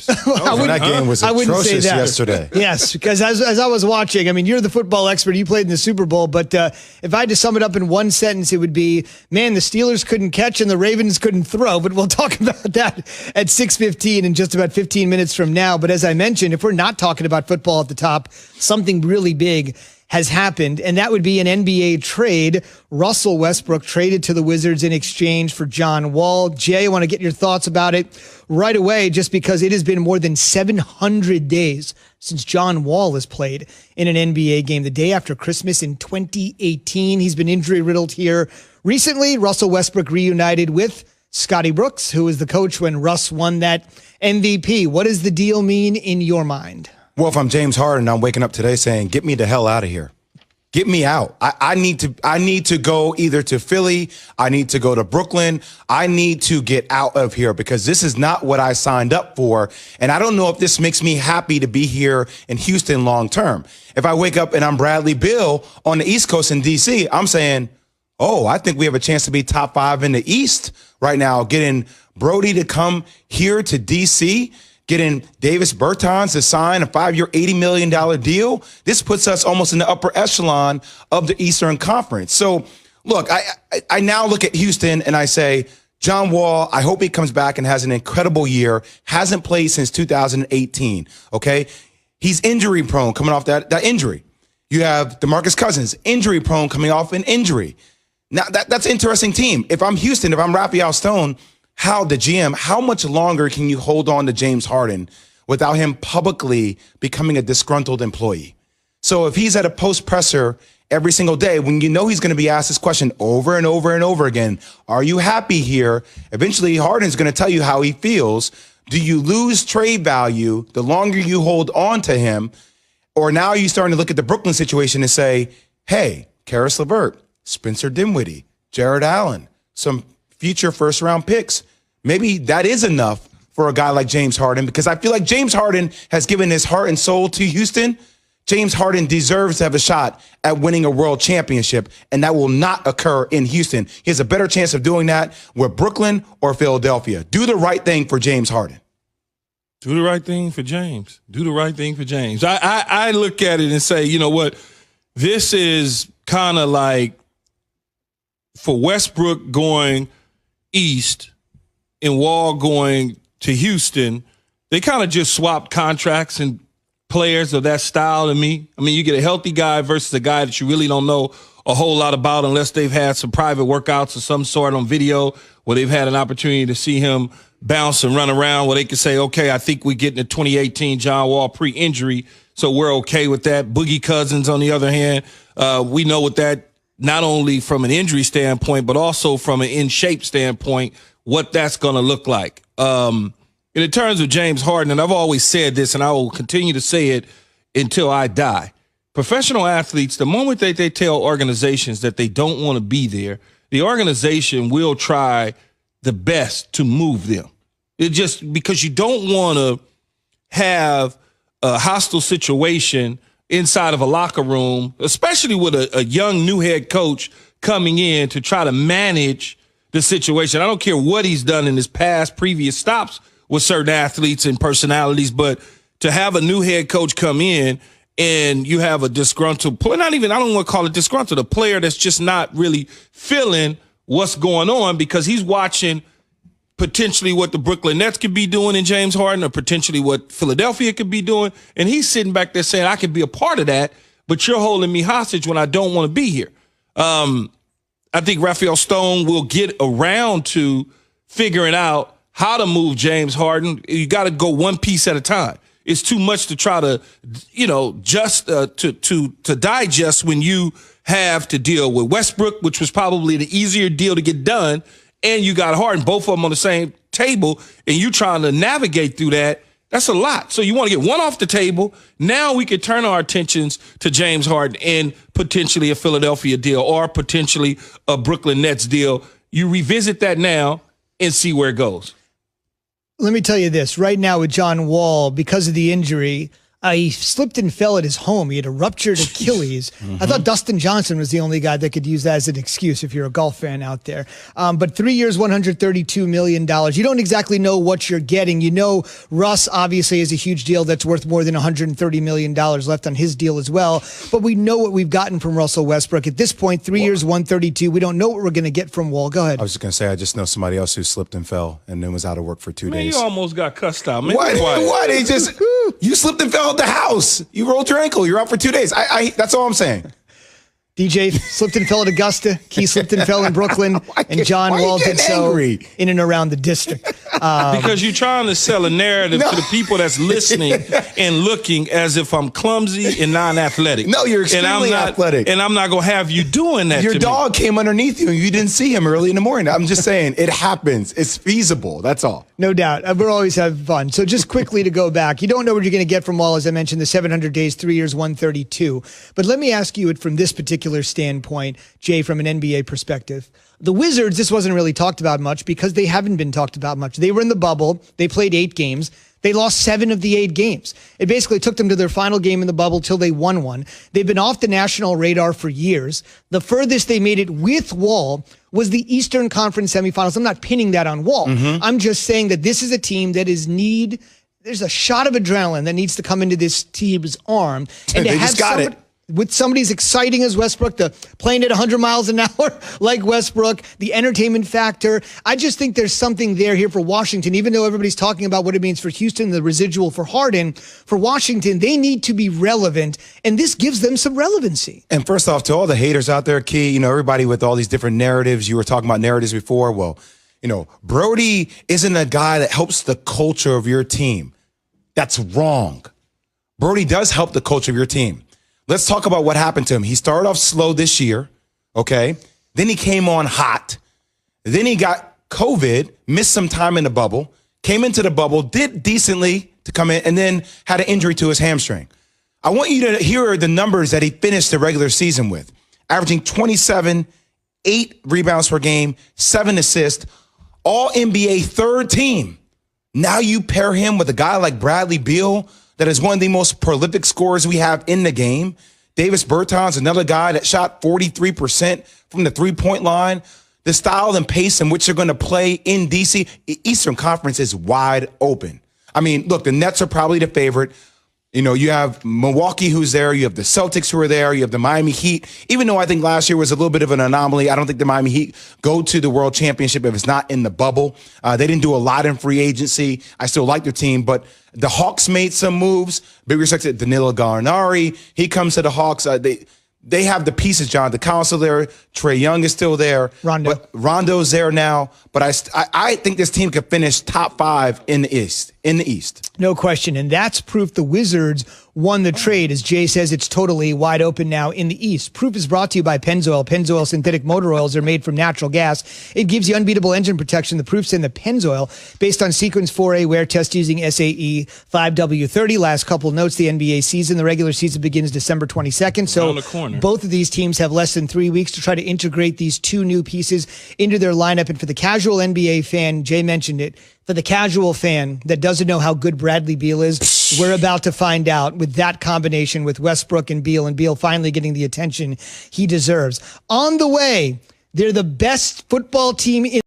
That game was atrocious yesterday. Yes, because as I was watching, I mean, you're the football expert. You played in the Super Bowl. But if I had to sum it up in one sentence, it would be, man, the Steelers couldn't catch and the Ravens couldn't throw. But we'll talk about that at 6:15 in just about 15 minutes from now. But as I mentioned, if we're not talking about football at the top, something really big has happened, and that would be an NBA trade. Russell Westbrook traded to the Wizards in exchange for John Wall. Jay, I want to get your thoughts about it right away, just because it has been more than 700 days since John Wall has played in an NBA game, the day after Christmas in 2018. He's been injury-riddled here recently. Russell Westbrook reunited with Scotty Brooks, who was the coach when Russ won that MVP. What does the deal mean in your mind? Well, if I'm James Harden, I'm waking up today saying, get me the hell out of here. Get me out. I need to go either to Philly. I need to go to Brooklyn. I need to get out of here because this is not what I signed up for. And I don't know if this makes me happy to be here in Houston long term. If I wake up and I'm Bradley Beal on the East Coast in D.C., I'm saying, oh, I think we have a chance to be top 5 in the East right now. Getting Brody to come here to D.C., getting Davis Bertans to sign a 5-year, $80 million deal. This puts us almost in the upper echelon of the Eastern Conference. So, look, I now look at Houston and I say, John Wall, I hope he comes back and has an incredible year. Hasn't played since 2018, okay? He's injury prone coming off that injury. You have DeMarcus Cousins, injury prone coming off an injury. Now, that's an interesting team. If I'm Houston, if I'm Raphael Stone, the GM, how much longer can you hold on to James Harden without him publicly becoming a disgruntled employee? So if he's at a post presser every single day, when you know he's going to be asked this question over and over and over again, are you happy here? Eventually, Harden's going to tell you how he feels. Do you lose trade value the longer you hold on to him? Or now are you starting to look at the Brooklyn situation and say, hey, Karis LeVert, Spencer Dinwiddie, Jared Allen, some future first-round picks. Maybe that is enough for a guy like James Harden, because I feel like James Harden has given his heart and soul to Houston. James Harden deserves to have a shot at winning a world championship, and that will not occur in Houston. He has a better chance of doing that with Brooklyn or Philadelphia. Do the right thing for James Harden. Do the right thing for James. Do the right thing for James. I look at it and say, you know what? This is kind of like for Westbrook going east and Wall going to Houston, they kind of just swapped contracts and players of that style to me. I mean, you get a healthy guy versus a guy that you really don't know a whole lot about unless they've had some private workouts of some sort on video where they've had an opportunity to see him bounce and run around where they can say, okay, I think we're getting a 2018 John Wall pre-injury, so we're okay with that. Boogie Cousins, on the other hand, we know what that, not only from an injury standpoint, but also from an in-shape standpoint, what that's going to look like. In terms of James Harden, and I've always said this, and I will continue to say it until I die, professional athletes, the moment that they tell organizations that they don't want to be there, the organization will try the best to move them. It just because you don't want to have a hostile situation inside of a locker room, especially with a young new head coach coming in to try to manage the situation. I don't care what he's done in his past previous stops with certain athletes and personalities, but to have a new head coach come in and you have a disgruntled player, I don't want to call it disgruntled, a player that's just not really feeling what's going on because he's watching potentially what the Brooklyn Nets could be doing in James Harden or potentially what Philadelphia could be doing. And he's sitting back there saying, I could be a part of that, but you're holding me hostage when I don't want to be here. I think Raphael Stone will get around to figuring out how to move James Harden. You got to go one piece at a time. It's too much to try to, just to digest when you have to deal with Westbrook, which was probably the easier deal to get done, and you got Harden, both of them on the same table, and you trying to navigate through that. That's a lot. So you want to get one off the table. Now we could turn our attentions to James Harden and potentially a Philadelphia deal or potentially a Brooklyn Nets deal. You revisit that now and see where it goes. Let me tell you this. Right now with John Wall, because of the injury, He slipped and fell at his home. He had a ruptured Achilles. I thought Dustin Johnson was the only guy that could use that as an excuse if you're a golf fan out there. But 3 years, $132 million. You don't exactly know what you're getting. You know Russ obviously is a huge deal that's worth more than $130 million left on his deal as well. But we know what we've gotten from Russell Westbrook. At this point, 3 years, 132. We don't know what we're going to get from Wall. Go ahead. I was just going to say, I just know somebody else who slipped and fell and then was out of work for 2 days. You almost got cussed out. Man, What? He just, you slipped and fell at the house. You rolled your ankle. You're out for 2 days. That's all I'm saying. DJ slipped and fell at Augusta. Key slipped and fell in Brooklyn. And John Wall did so in and around the district. Because you're trying to sell a narrative to the people that's listening and looking as if I'm clumsy and non-athletic. No, you're extremely athletic. And I'm not going to have you doing that. Your dog came underneath you and you didn't see him early in the morning. I'm just saying it happens. It's feasible. That's all. No doubt. We're always having fun. So just quickly to go back, you don't know what you're going to get from Wall, as I mentioned, the 700 days, 3 years, 132. But let me ask you it from this particular standpoint, Jay, from an NBA perspective. The Wizards, this wasn't really talked about much because they haven't been talked about much. They were in the bubble. They played 8 games. They lost 7 of the 8 games. It basically took them to their final game in the bubble till they won one. They've been off the national radar for years. The furthest they made it with Wall was the Eastern Conference semifinals. I'm not pinning that on Wall. I'm just saying that this is a team that there's a shot of adrenaline that needs to come into this team's arm. And they just got it. With somebody as exciting as Westbrook, playing at 100 miles an hour like Westbrook, the entertainment factor. I just think there's something here for Washington, even though everybody's talking about what it means for Houston, the residual for Harden. For Washington, they need to be relevant, and this gives them some relevancy. And first off, to all the haters out there, Key, everybody with all these different narratives, you were talking about narratives before. Well, Brody isn't a guy that helps the culture of your team. That's wrong. Brody does help the culture of your team. Let's talk about what happened to him. He started off slow this year, okay? Then he came on hot. Then he got COVID, missed some time in the bubble, came into the bubble, did decently to come in, and then had an injury to his hamstring. I want you to hear the numbers that he finished the regular season with, averaging 27, 8 rebounds per game, 7 assists, all NBA third team. Now you pair him with a guy like Bradley Beal, that is one of the most prolific scorers we have in the game. Davis Bertans, another guy that shot 43% from the three-point line. The style and pace in which they're going to play in D.C., Eastern Conference is wide open. I mean, look, the Nets are probably the favorite. You have Milwaukee who's there. You have the Celtics who are there. You have the Miami Heat. Even though I think last year was a little bit of an anomaly, I don't think the Miami Heat go to the World Championship if it's not in the bubble. They didn't do a lot in free agency. I still like their team, but the Hawks made some moves. Big respect to Danilo Gallinari. He comes to the Hawks. They have the pieces, John. The council there. Trae Young is still there. Rondo's there now. But I think this team could finish top 5 in the East. No question. And that's proof the Wizards won the trade. As Jay says, it's totally wide open now in the East. Proof is brought to you by Pennzoil. Pennzoil synthetic motor oils are made from natural gas. It gives you unbeatable engine protection. The proof's in the Pennzoil, based on Sequence 4A wear test using SAE 5W30. Last couple of notes, the NBA season, the regular season begins December 22nd. So both of these teams have less than 3 weeks to try to integrate these 2 new pieces into their lineup. And for the casual NBA fan, Jay mentioned it, for the casual fan that doesn't know how good Bradley Beal is, we're about to find out with that combination with Westbrook and Beal finally getting the attention he deserves. On the way, they're the best football team in